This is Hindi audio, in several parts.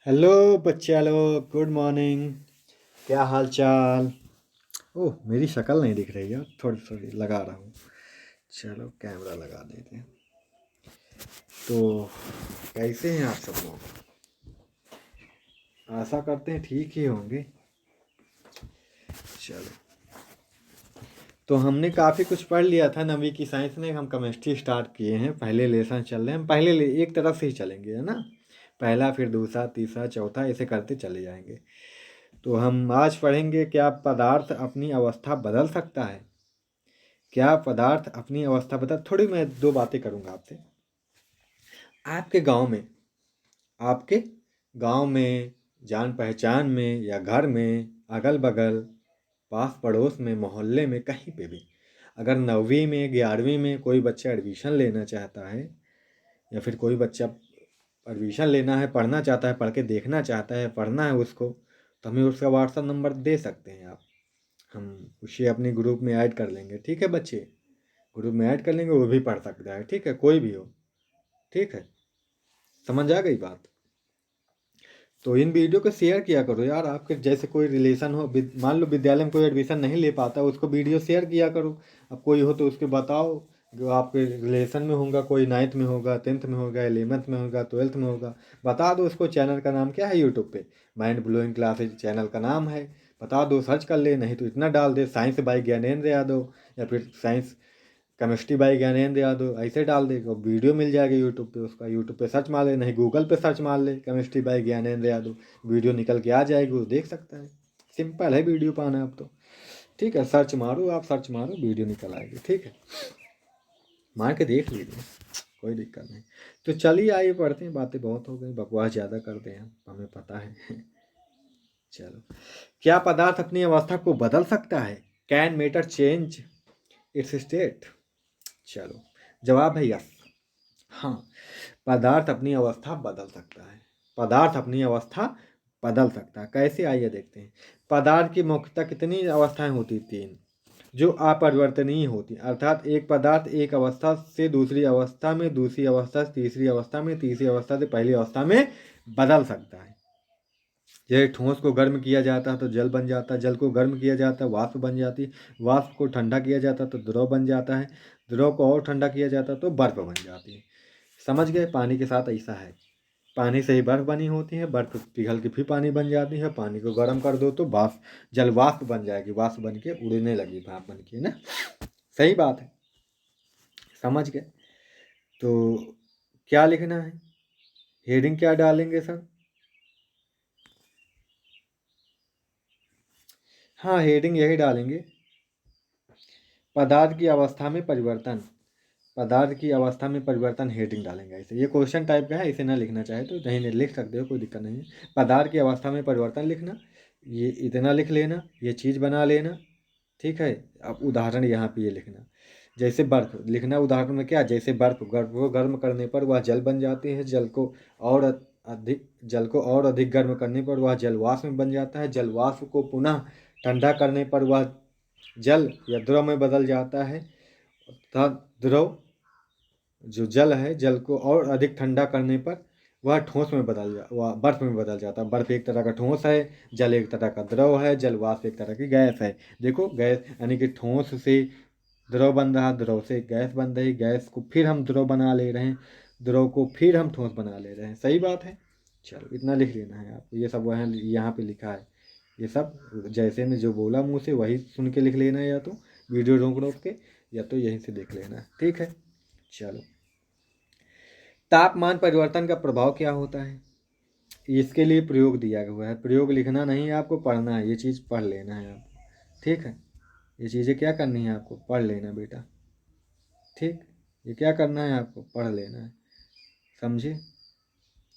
हेलो बच्चा लोग, गुड मॉर्निंग। क्या हाल चाल। ओह, मेरी शक्ल नहीं दिख रही है, थोड़ी थोड़ी लगा रहा हूँ। चलो कैमरा लगा देते हैं। तो कैसे हैं आप सब लोग? आशा करते हैं ठीक ही होंगे। चलो, तो हमने काफ़ी कुछ पढ़ लिया था नवीं की साइंस में। हम केमिस्ट्री स्टार्ट किए हैं, पहले लेसन चल रहे हैं। हम एक तरफ से ही चलेंगे, है ना। पहला, फिर दूसरा, तीसरा, चौथा, ऐसे करते चले जाएंगे। तो हम आज पढ़ेंगे, क्या पदार्थ अपनी अवस्था बदल सकता है। क्या पदार्थ अपनी अवस्था बदल। थोड़ी मैं दो बातें करूंगा आपसे। आपके गांव में आपके गांव में, जान पहचान में या घर में, अगल बगल, पास पड़ोस में, मोहल्ले में, कहीं पे भी अगर 9वीं में 11वीं में कोई बच्चा एडमिशन लेना चाहता है, या फिर कोई बच्चा एडमिशन लेना है, पढ़ना चाहता है, पढ़ के देखना चाहता है, पढ़ना है उसको, तो हमें उसका व्हाट्सअप नंबर दे सकते हैं आप। हम उसे अपने ग्रुप में ऐड कर लेंगे, ठीक है बच्चे। ग्रुप में ऐड कर लेंगे, वो भी पढ़ सकता है, ठीक है, कोई भी हो। ठीक है, समझ आ गई बात। तो इन वीडियो को शेयर किया करो यार। आपके जैसे कोई रिलेशन हो, मान लो विद्यालय में कोई एडमिशन नहीं ले पाता, उसको वीडियो शेयर किया करो। अब कोई हो तो उसके बताओ, जो आपके रिलेशन में होगा, कोई 9th में होगा, 10th में होगा, 11th में होगा, 12th में होगा। बता दो उसको। चैनल का नाम क्या है यूट्यूब पे? माइंड ब्लोइंग क्लासेज चैनल का नाम है। बता दो, सर्च कर ले। नहीं तो इतना डाल दे, साइंस बाय ज्ञानेंद्र यादव, या फिर science chemistry by Gyanendra Yadav, ऐसे डाल दे। और वीडियो मिल जाएगा यूट्यूब पे उसका। यूट्यूब पे सर्च मार ले, नहीं गूगल पे सर्च मार ले, chemistry by Gyanendra Yadav, video निकल के आ जाएगी, वो देख सकता है। सिंपल है वीडियो पाना अब तो। ठीक है, सर्च मारो, आप सर्च मारो, वीडियो निकल आएगी। ठीक है, मार के देख लीजिए, कोई दिक्कत नहीं। तो चलिए आइए पढ़ते हैं। बातें बहुत हो गई, बकवास ज़्यादा करते हैं, हमें पता है। चलो, क्या पदार्थ अपनी अवस्था को बदल सकता है? Can matter change it's state? चलो, जवाब है यस। हाँ, पदार्थ अपनी अवस्था बदल सकता है। पदार्थ अपनी अवस्था बदल सकता है। कैसे, आइए देखते हैं। पदार्थ की मुख्यतः कितनी अवस्थाएं होती? 3, जो अपरिवर्तनीय होती। अर्थात एक पदार्थ एक अवस्था से दूसरी अवस्था में, दूसरी अवस्था से तीसरी अवस्था में, तीसरी अवस्था से पहली अवस्था में बदल सकता है। जैसे ठोस को गर्म किया जाता है तो जल बन जाता है, जल को गर्म किया जाता है वाष्प बन जाती है, वाष्प को ठंडा किया जाता है तो द्रव बन जाता है, द्रव को और ठंडा किया जाता है तो बर्फ बन जाती है। समझ गए? पानी के साथ ऐसा है। पानी से ही बर्फ बनी होती है, बर्फ पिघल के फिर पानी बन जाती है, पानी को गर्म कर दो तो वाष्प, जल वाष्प बन जाएगी, वाष्प बन के उड़ने लगी, भाप बन के ना। सही बात है, समझ गए। तो क्या लिखना है? हेडिंग क्या डालेंगे सर? हाँ, हेडिंग यही डालेंगे, पदार्थ की अवस्था में परिवर्तन। पदार्थ की अवस्था में परिवर्तन, हेडिंग डालेंगे ऐसे। ये क्वेश्चन टाइप का है, इसे ना लिखना चाहे तो नहीं लिख सकते हो, कोई दिक्कत नहीं है। पदार्थ की अवस्था में परिवर्तन लिखना, ये इतना लिख लेना, ये चीज़ बना लेना। ठीक है, अब उदाहरण यहाँ पे ये लिखना। जैसे बर्फ लिखना, उदाहरण में क्या, जैसे बर्फ, गर्म को गर्म करने पर वह जल बन जाती है, और जल को और अधिक गर्म करने पर वह जलवाष्प में बन जाता है, जलवाष्प को पुनः ठंडा करने पर वह जल या द्रव में बदल जाता है, तथा द्रव जो जल है, जल को और अधिक ठंडा करने पर वह ठोस में वह बर्फ में बदल जाता है। बर्फ एक तरह का ठोस है, जल एक तरह का द्रव है, जल वाष्प एक तरह की गैस है। देखो, गैस यानी कि ठोस से द्रव बन रहा, द्रव से गैस बन रही, गैस को फिर हम द्रव बना ले रहे हैं, द्रव को फिर हम ठोस बना ले रहे हैं। सही बात है। चलो, इतना लिख लेना है आपको। ये सब वह यहाँ पे लिखा है, ये सब जैसे मैं जो बोला मुँह से वही सुन के लिख लेना है, या तो वीडियो रोक रोक के, या तो यहीं से देख लेना है। ठीक है, चलो। तापमान परिवर्तन का प्रभाव क्या होता है? इसके लिए प्रयोग दिया हुआ है। प्रयोग लिखना नहीं है आपको, पढ़ना है। ये चीज़ पढ़ लेना है आपको। ठीक है, ये चीज़ें क्या करनी है आपको, पढ़ लेना बेटा। ठीक, ये क्या करना है आपको, पढ़ लेना है। समझे?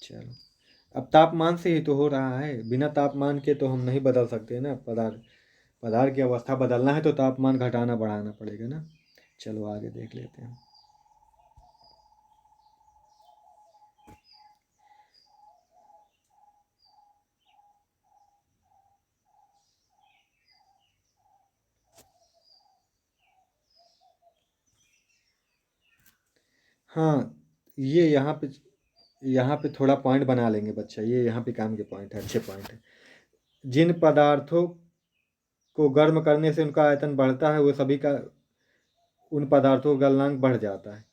चलो, अब तापमान से ही तो हो रहा है। बिना तापमान के तो हम नहीं बदल सकते ना पदार्थ। पदार्थ की अवस्था बदलना है तो तापमान घटाना बढ़ाना पड़ेगा ना। चलो आगे देख लेते हैं। हाँ, ये यहाँ पे यहाँ पे थोड़ा पॉइंट बना लेंगे बच्चा, ये यहाँ पे काम के पॉइंट है, अच्छे पॉइंट है। जिन पदार्थों को गर्म करने से उनका आयतन बढ़ता है वो सभी का उन पदार्थों का गलनांक बढ़ जाता है।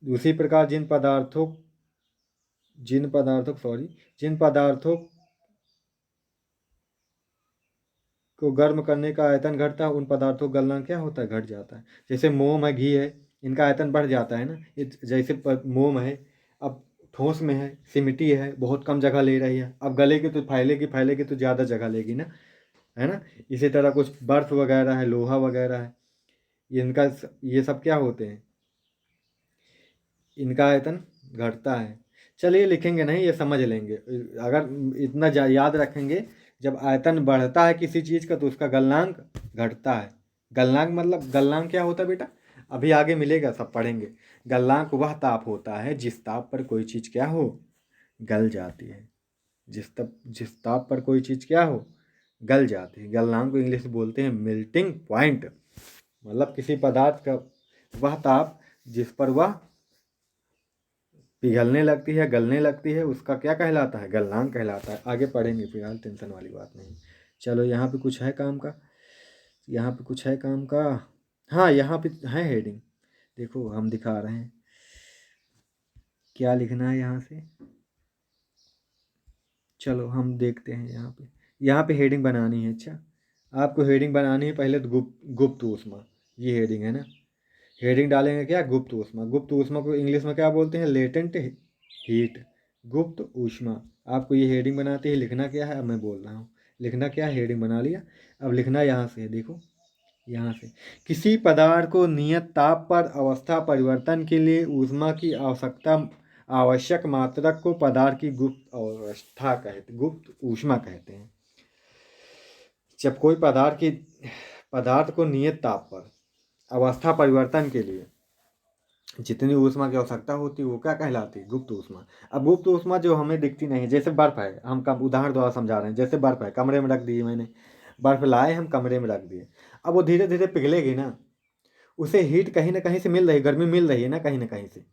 उसी प्रकार जिन पदार्थों को गर्म करने का आयतन घटता है उन पदार्थों का गलनांक क्या होता है, घट जाता है। जैसे मोम है, घी है, इनका आयतन बढ़ जाता है ना। जैसे मोम है, अब ठोस में है, सिमटी है, बहुत कम जगह ले रही है, अब गलेगी तो फैलेगी तो ज़्यादा जगह लेगी ना, है ना। इसी तरह कुछ बर्फ वगैरह है, लोहा वगैरह है, इनका ये सब क्या होते हैं, इनका आयतन घटता है। चलिए लिखेंगे नहीं, ये समझ लेंगे। अगर इतना याद रखेंगे, जब आयतन बढ़ता है किसी चीज़ का तो उसका गलनांक घटता है। गलनांक मतलब गलनांक क्या होता है बेटा, अभी आगे मिलेगा, सब पढ़ेंगे। गलनांक वह ताप होता है जिस ताप पर कोई चीज़ क्या हो, गल जाती है। जिस ताप पर कोई चीज़ क्या हो, गल जाती है। गलनांक को इंग्लिश में बोलते हैं मेल्टिंग पॉइंट। मतलब किसी पदार्थ का वह ताप जिस पर वह पिघलने लगती है, गलने लगती है, उसका क्या कहलाता है, गलनांक कहलाता है। आगे पढ़ेंगे, फिलहाल टेंशन वाली बात नहीं। चलो यहाँ पे कुछ है काम का, यहाँ पे कुछ है काम का। हाँ यहाँ पे है हेडिंग, देखो हम दिखा रहे हैं क्या लिखना है यहाँ से। चलो हम देखते हैं यहाँ पे हेडिंग बनानी है। अच्छा, आपको हेडिंग बनानी है पहले तो गुप्त ऊष्मा, ये हेडिंग है ना। हेडिंग डालेंगे क्या, गुप्त ऊष्मा। गुप्त ऊष्मा को इंग्लिश में क्या बोलते हैं, लेटेंट हीट, गुप्त ऊष्मा। आपको ये हेडिंग बनाते ही लिखना क्या है, अब मैं बोल रहा हूँ लिखना क्या है, हेडिंग बना लिया। अब लिखना यहाँ से, देखो यहाँ से, किसी पदार्थ को नियत ताप पर अवस्था परिवर्तन के लिए ऊष्मा की आवश्यक मात्रक को पदार्थ की गुप्त ऊष्मा कहते हैं। जब कोई पदार्थ को नियत ताप पर अवस्था परिवर्तन के लिए जितनी ऊष्मा की आवश्यकता होती है वो क्या कहलाती है, गुप्त ऊष्मा। अब गुप्त ऊष्मा जो हमें दिखती नहीं है, जैसे बर्फ है, हम कम उदाहरण द्वारा समझा रहे हैं। जैसे बर्फ है, कमरे में रख दी मैंने, बर्फ लाए हम कमरे में रख दिए, अब वो धीरे धीरे पिघलेगी ना, उसे हीट कहीं ना कहीं से मिल रही, गर्मी मिल रही है ना, कहीं ना कहीं से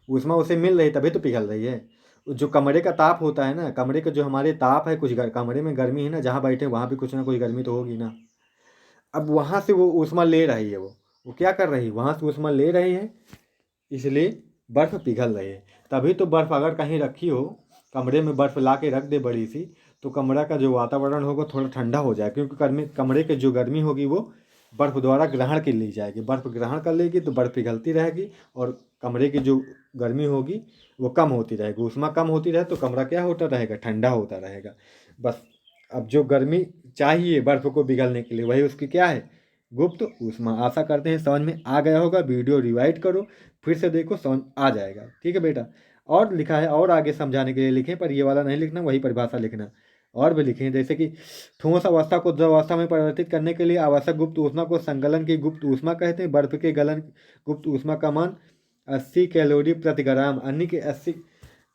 ऊष्मा उसे मिल रही, तभी तो पिघल रही है। जो कमरे का ताप होता है ना, कमरे का जो हमारे ताप है, कुछ कमरे में गर्मी है ना, जहाँ बैठे वहाँ भी कुछ ना कुछ गर्मी तो होगी ना। अब वहाँ से वो ऊष्मा ले रही है, वो क्या कर रही है, वहाँ से ऊष्मा ले रही है, इसलिए बर्फ़ पिघल रही है। तभी तो बर्फ़ अगर कहीं रखी हो, कमरे में बर्फ़ ला के रख दे बड़ी सी, तो कमरा का जो वातावरण होगा थोड़ा ठंडा हो जाए, क्योंकि कमरे की जो गर्मी होगी वो बर्फ़ द्वारा ग्रहण कर ली जाएगी। बर्फ़ ग्रहण कर लेगी तो बर्फ़ पिघलती रहेगी, और कमरे की जो गर्मी होगी वो कम होती रहेगी। ऊष्मा कम होती रहे तो कमरा क्या होता रहेगा, ठंडा होता रहेगा। बस अब जो गर्मी चाहिए बर्फ़ को पिघलने के लिए, वही उसकी क्या है, गुप्त ऊष्मा। आशा करते हैं समझ में आ गया होगा। वीडियो रिवाइड करो, फिर से देखो, समझ आ जाएगा। ठीक है बेटा, और लिखा है, और आगे समझाने के लिए लिखें, पर ये वाला नहीं लिखना, वही परिभाषा लिखना। और भी लिखें, जैसे कि ठोस अवस्था को द्रव अवस्था में परिवर्तित करने के लिए आवश्यक गुप्त ऊष्मा को संगलन की गुप्त ऊष्मा कहते हैं। बर्फ के गलन गुप्त ऊष्मा का मान 80 कैलोरी प्रति ग्राम, अन्य के 80।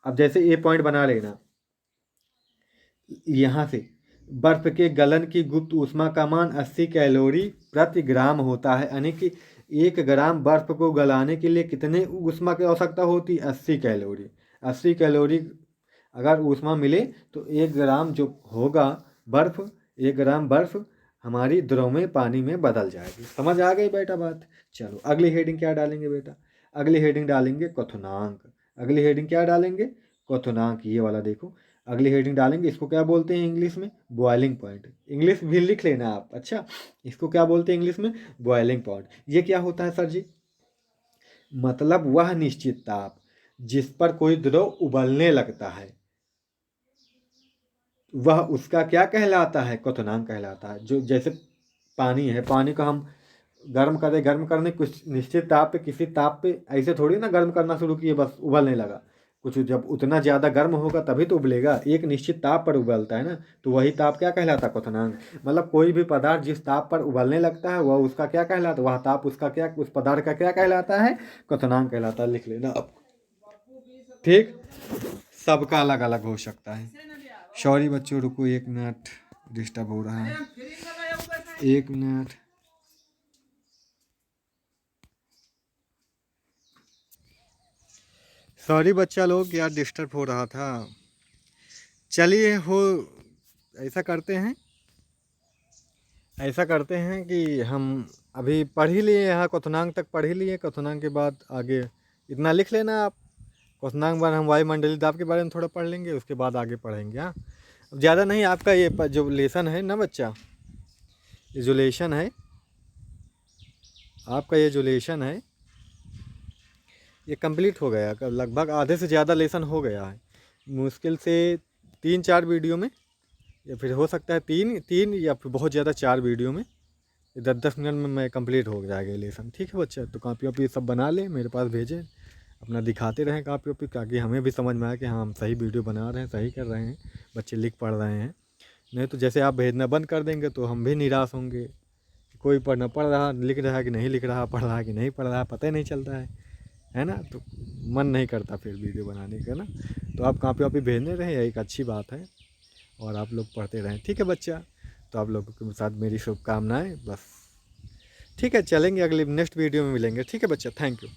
अब जैसे ये पॉइंट बना लेना यहाँ से, बर्फ के गलन की गुप्त ऊष्मा का मान 80 कैलोरी प्रति ग्राम होता है, यानी कि 1 ग्राम बर्फ को गलाने के लिए कितने ऊष्मा की आवश्यकता होती है, 80 कैलोरी। 80 कैलोरी अगर ऊष्मा मिले तो 1 ग्राम जो होगा बर्फ, 1 ग्राम बर्फ हमारी द्रव में, पानी में बदल जाएगी। समझ आ गई बेटा बात। चलो अगली हेडिंग क्या डालेंगे बेटा, अगली हेडिंग डालेंगे क्वथनांक। अगली हेडिंग क्या डालेंगे, क्वथनांक। ये वाला देखो, अगली हेडिंग डालेंगे, इसको क्या बोलते हैं इंग्लिश में, बॉइलिंग पॉइंट। इंग्लिश भी लिख लेना आप। अच्छा, इसको क्या बोलते हैं इंग्लिश में, बॉइलिंग पॉइंट। ये क्या होता है सर जी, मतलब वह निश्चित ताप जिस पर कोई द्रव उबलने लगता है, वह उसका क्या कहलाता है, क्वथनांक कहलाता है। जो जैसे पानी है, पानी को हम गर्म करने कुछ निश्चित ताप पे, किसी ताप पे ऐसे थोड़ी ना गर्म करना शुरू किए बस उबलने लगा। कुछ जब उतना ज़्यादा गर्म होगा तभी तो उबलेगा, एक निश्चित ताप पर उबलता है ना, तो वही ताप क्या कहलाता है, क्वथनांक। मतलब कोई भी पदार्थ जिस ताप पर उबलने लगता है वह उसका क्या कहलाता है, वह ताप उसका क्या, उस पदार्थ का क्या कहलाता है, क्वथनांक कहलाता है। लिख लेना अब। ठीक, सबका अलग अलग हो सकता है। सॉरी बच्चों, रुको 1 मिनट, डिस्टर्ब हो रहा है, 1 मिनट। सॉरी बच्चा लोग, यार डिस्टर्ब हो रहा था। चलिए हो, ऐसा करते हैं, कि हम अभी पढ़ ही लिए, यहाँ क्वथनांक तक पढ़ ही लिए। क्वथनांक के बाद आगे इतना लिख लेना आप। क्वथनांक बाद हम वायुमंडलीय दाब के बारे में थोड़ा पढ़ लेंगे, उसके बाद आगे पढ़ेंगे। हाँ, अब ज़्यादा नहीं, आपका ये जो लेसन है ना बच्चा, ये जो लेसन है आपका, ये जो लेसन है ये कंप्लीट हो गया, लगभग आधे से ज़्यादा लेसन हो गया है। मुश्किल से 3-4 वीडियो में, या फिर हो सकता है तीन या फिर बहुत ज़्यादा 4 वीडियो में, 10-10 मिनट में मैं कंप्लीट हो जाएगा ये लेसन। ठीक है बच्चा, तो कॉपी वॉपी सब बना ले, मेरे पास भेजें, अपना दिखाते रहें कॉपी वॉपी, ताकि हमें भी समझ में आए कि हाँ हम सही वीडियो बना रहे हैं, सही कर रहे हैं, बच्चे लिख पढ़ रहे हैं। नहीं तो जैसे आप भेजना बंद कर देंगे तो हम भी निराश होंगे, कोई पढ़ रहा, लिख रहा है कि नहीं लिख रहा, पढ़ रहा है कि नहीं पढ़ रहा, पता ही नहीं चलता है ना। तो मन नहीं करता फिर वीडियो बनाने का ना। तो आप कॉपी वॉपी भेजने रहें, यह एक अच्छी बात है, और आप लोग पढ़ते रहें। ठीक है बच्चा, तो आप लोगों के साथ मेरी शुभकामनाएं। बस ठीक है, चलेंगे, अगली नेक्स्ट वीडियो में मिलेंगे। ठीक है बच्चा, थैंक यू।